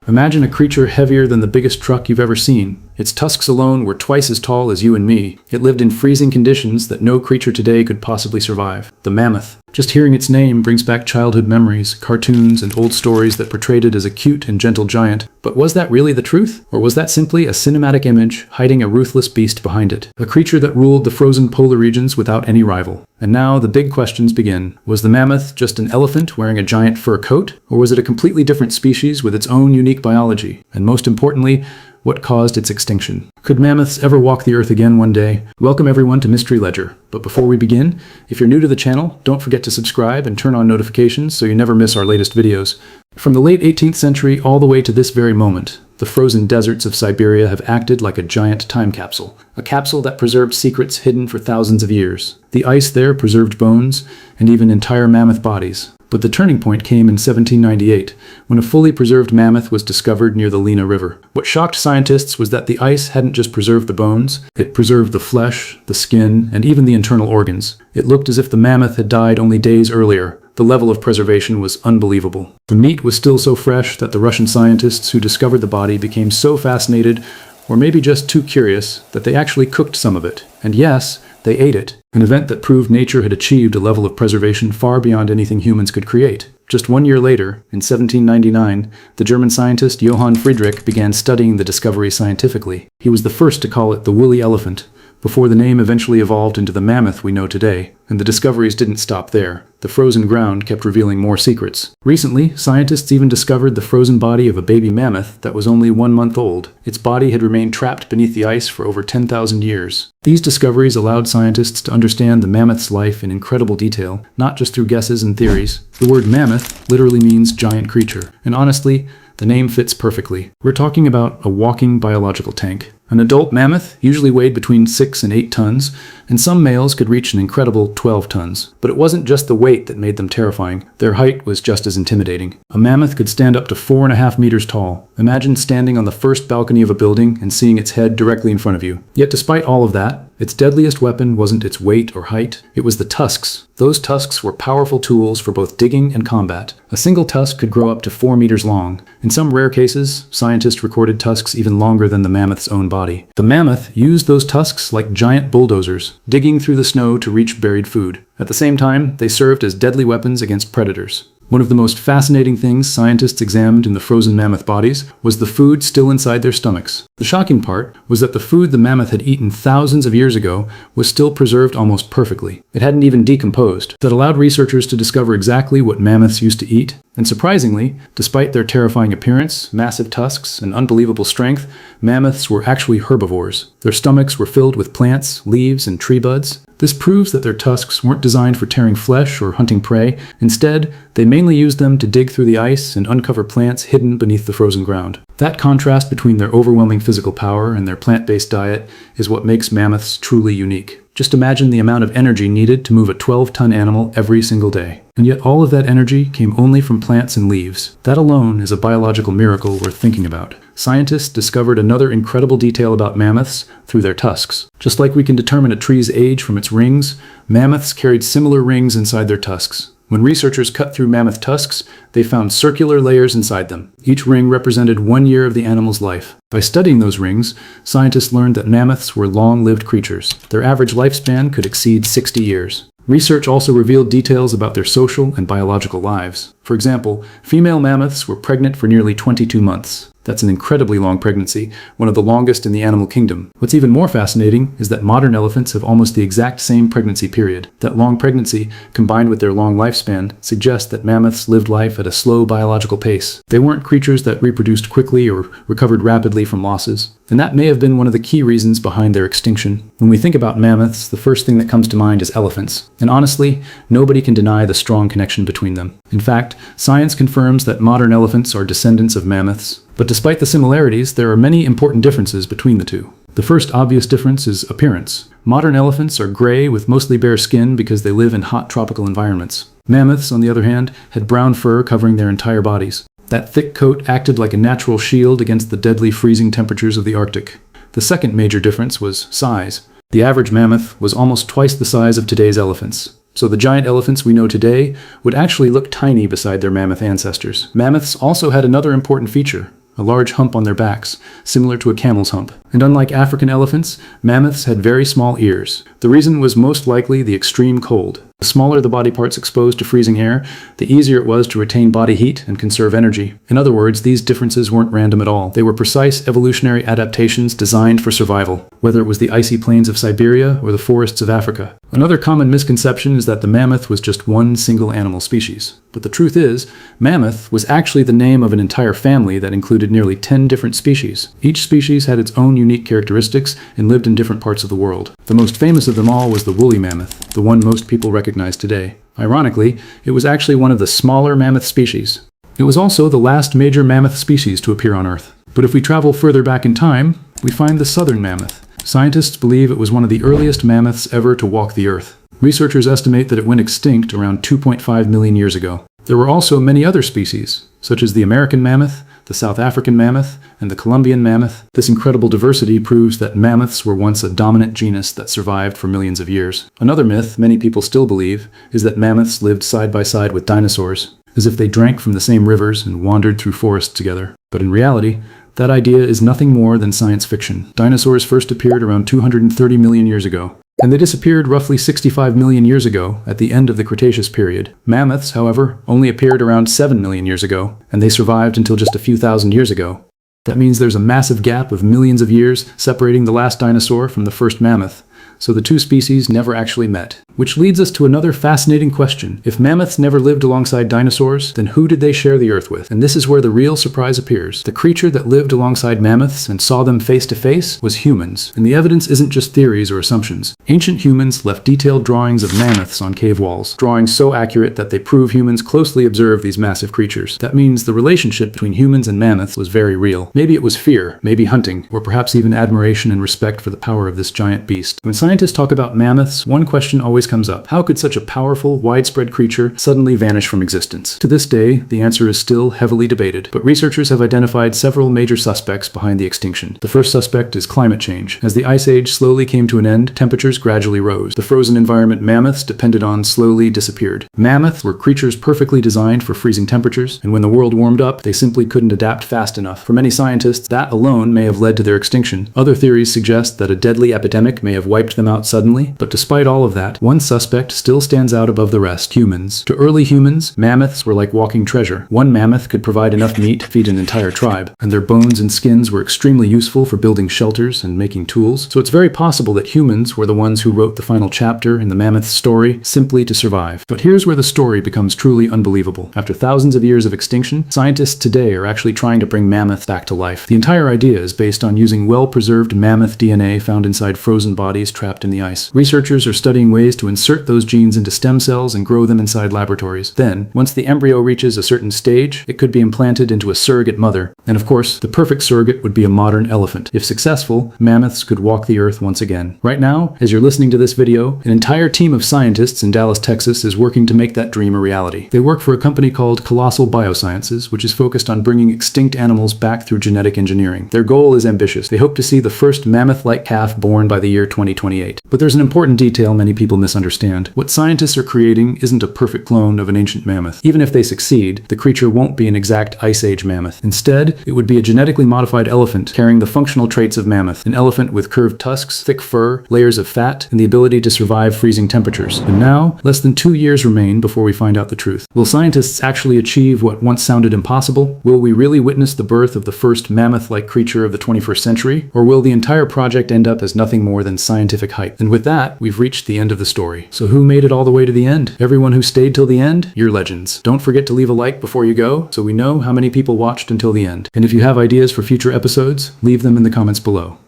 Imagine a creature heavier than the biggest truck you've ever seen. Its tusks alone were twice as tall as you and me. It lived in freezing conditions that no creature today could possibly survive. The mammoth. Just hearing its name brings back childhood memories, cartoons, and old stories that portrayed it as a cute and gentle giant. But was that really the truth? Or was that simply a cinematic image hiding a ruthless beast behind it? A creature that ruled the frozen polar regions without any rival. And now the big questions begin. Was the mammoth just an elephant wearing a giant fur coat? Or was it a completely different species with its own unique biology? And most importantly, what caused its extinction? Could mammoths ever walk the earth again one day? Welcome everyone to Mystery Ledger. But before we begin, if you're new to the channel, don't forget to subscribe and turn on notifications so you never miss our latest videos. From the late 18th century all the way to this very moment, the frozen deserts of Siberia have acted like a giant time capsule. A capsule that preserved secrets hidden for thousands of years. The ice there preserved bones and even entire mammoth bodies. But the turning point came in 1798, when a fully preserved mammoth was discovered near the Lena River. What shocked scientists was that the ice hadn't just preserved the bones, it preserved the flesh, the skin, and even the internal organs. It looked as if the mammoth had died only days earlier. The level of preservation was unbelievable. The meat was still so fresh that the Russian scientists who discovered the body became so fascinated, or maybe just too curious, that they actually cooked some of it. And yes, they ate it, an event that proved nature had achieved a level of preservation far beyond anything humans could create. Just 1 year later, in 1799, the German scientist Johann Friedrich began studying the discovery scientifically. He was the first to call it the woolly elephant, before the name eventually evolved into the mammoth we know today. And the discoveries didn't stop there. The frozen ground kept revealing more secrets. Recently, scientists even discovered the frozen body of a baby mammoth that was only 1 month old. Its body had remained trapped beneath the ice for over 10,000 years. These discoveries allowed scientists to understand the mammoth's life in incredible detail, not just through guesses and theories. The word mammoth literally means giant creature, and honestly, the name fits perfectly. We're talking about a walking biological tank. An adult mammoth usually weighed between 6 and 8 tons, and some males could reach an incredible 12 tons. But it wasn't just the weight that made them terrifying. Their height was just as intimidating. A mammoth could stand up to 4.5 meters tall. Imagine standing on the first balcony of a building and seeing its head directly in front of you. Yet despite all of that, its deadliest weapon wasn't its weight or height, it was the tusks. Those tusks were powerful tools for both digging and combat. A single tusk could grow up to 4 meters long. In some rare cases, scientists recorded tusks even longer than the mammoth's own body. The mammoth used those tusks like giant bulldozers, digging through the snow to reach buried food. At the same time, they served as deadly weapons against predators. One of the most fascinating things scientists examined in the frozen mammoth bodies was the food still inside their stomachs. The shocking part was that the food the mammoth had eaten thousands of years ago was still preserved almost perfectly. It hadn't even decomposed. That allowed researchers to discover exactly what mammoths used to eat. And surprisingly, despite their terrifying appearance, massive tusks, and unbelievable strength, mammoths were actually herbivores. Their stomachs were filled with plants, leaves, and tree buds. This proves that their tusks weren't designed for tearing flesh or hunting prey. Instead, they mainly used them to dig through the ice and uncover plants hidden beneath the frozen ground. That contrast between their overwhelming physical power and their plant-based diet is what makes mammoths truly unique. Just imagine the amount of energy needed to move a 12-ton animal every single day. And yet all of that energy came only from plants and leaves. That alone is a biological miracle worth thinking about. Scientists discovered another incredible detail about mammoths through their tusks. Just like we can determine a tree's age from its rings, mammoths carried similar rings inside their tusks. When researchers cut through mammoth tusks, they found circular layers inside them. Each ring represented 1 year of the animal's life. By studying those rings, scientists learned that mammoths were long-lived creatures. Their average lifespan could exceed 60 years. Research also revealed details about their social and biological lives. For example, female mammoths were pregnant for nearly 22 months. That's an incredibly long pregnancy, one of the longest in the animal kingdom. What's even more fascinating is that modern elephants have almost the exact same pregnancy period. That long pregnancy, combined with their long lifespan, suggests that mammoths lived life at a slow biological pace. They weren't creatures that reproduced quickly or recovered rapidly from losses. And that may have been one of the key reasons behind their extinction. When we think about mammoths, the first thing that comes to mind is elephants. And honestly, nobody can deny the strong connection between them. In fact, science confirms that modern elephants are descendants of mammoths. But despite the similarities, there are many important differences between the two. The first obvious difference is appearance. Modern elephants are gray with mostly bare skin because they live in hot tropical environments. Mammoths, on the other hand, had brown fur covering their entire bodies. That thick coat acted like a natural shield against the deadly freezing temperatures of the Arctic. The second major difference was size. The average mammoth was almost twice the size of today's elephants. So the giant elephants we know today would actually look tiny beside their mammoth ancestors. Mammoths also had another important feature: a large hump on their backs, similar to a camel's hump. And unlike African elephants, mammoths had very small ears. The reason was most likely the extreme cold. The smaller the body parts exposed to freezing air, the easier it was to retain body heat and conserve energy. In other words, these differences weren't random at all. They were precise evolutionary adaptations designed for survival, whether it was the icy plains of Siberia or the forests of Africa. Another common misconception is that the mammoth was just one single animal species. But the truth is, mammoth was actually the name of an entire family that included nearly 10 different species. Each species had its own unique characteristics and lived in different parts of the world. The most famous of them all was the woolly mammoth, the one most people recognize today. Ironically, it was actually one of the smaller mammoth species. It was also the last major mammoth species to appear on Earth. But if we travel further back in time, we find the southern mammoth. Scientists believe it was one of the earliest mammoths ever to walk the Earth. Researchers estimate that it went extinct around 2.5 million years ago. There were also many other species, such as the American mammoth, the South African mammoth, and the Colombian mammoth. This incredible diversity proves that mammoths were once a dominant genus that survived for millions of years. Another myth many people still believe is that mammoths lived side by side with dinosaurs, as if they drank from the same rivers and wandered through forests together. But in reality, that idea is nothing more than science fiction. Dinosaurs first appeared around 230 million years ago, and they disappeared roughly 65 million years ago at the end of the Cretaceous period. Mammoths, however, only appeared around 7 million years ago, and they survived until just a few thousand years ago. That means there's a massive gap of millions of years separating the last dinosaur from the first mammoth, so the two species never actually met. Which leads us to another fascinating question. If mammoths never lived alongside dinosaurs, then who did they share the Earth with? And this is where the real surprise appears. The creature that lived alongside mammoths and saw them face to face was humans. And the evidence isn't just theories or assumptions. Ancient humans left detailed drawings of mammoths on cave walls, drawings so accurate that they prove humans closely observed these massive creatures. That means the relationship between humans and mammoths was very real. Maybe it was fear, maybe hunting, or perhaps even admiration and respect for the power of this giant beast. When scientists talk about mammoths, one question always comes up. How could such a powerful, widespread creature suddenly vanish from existence? To this day, the answer is still heavily debated, but researchers have identified several major suspects behind the extinction. The first suspect is climate change. As the Ice Age slowly came to an end, temperatures gradually rose. The frozen environment mammoths depended on slowly disappeared. Mammoths were creatures perfectly designed for freezing temperatures, and when the world warmed up, they simply couldn't adapt fast enough. For many scientists, that alone may have led to their extinction. Other theories suggest that a deadly epidemic may have wiped them out suddenly, but despite all of that, one suspect still stands out above the rest: humans. To early humans, mammoths were like walking treasure. One mammoth could provide enough meat to feed an entire tribe, and their bones and skins were extremely useful for building shelters and making tools. So it's very possible that humans were the ones who wrote the final chapter in the mammoth's story simply to survive. But here's where the story becomes truly unbelievable. After thousands of years of extinction, scientists today are actually trying to bring mammoths back to life. The entire idea is based on using well-preserved mammoth DNA found inside frozen bodies trapped in the ice. Researchers are studying ways to insert those genes into stem cells and grow them inside laboratories. Then, once the embryo reaches a certain stage, it could be implanted into a surrogate mother. And of course, the perfect surrogate would be a modern elephant. If successful, mammoths could walk the Earth once again. Right now, as you're listening to this video, an entire team of scientists in Dallas, Texas is working to make that dream a reality. They work for a company called Colossal Biosciences, which is focused on bringing extinct animals back through genetic engineering. Their goal is ambitious. They hope to see the first mammoth-like calf born by the year 2028. But there's an important detail many people misunderstand. What scientists are creating isn't a perfect clone of an ancient mammoth. Even if they succeed, the creature won't be an exact Ice Age mammoth. Instead, it would be a genetically modified elephant carrying the functional traits of mammoth. An elephant with curved tusks, thick fur, layers of fat, and the ability to survive freezing temperatures. And now, less than 2 years remain before we find out the truth. Will scientists actually achieve what once sounded impossible? Will we really witness the birth of the first mammoth-like creature of the 21st century? Or will the entire project end up as nothing more than scientific hype? And with that, we've reached the end of the story. So who made it all the way to the end? Everyone who stayed till the end? You're legends. Don't forget to leave a like before you go, so we know how many people watched until the end. And if you have ideas for future episodes, leave them in the comments below.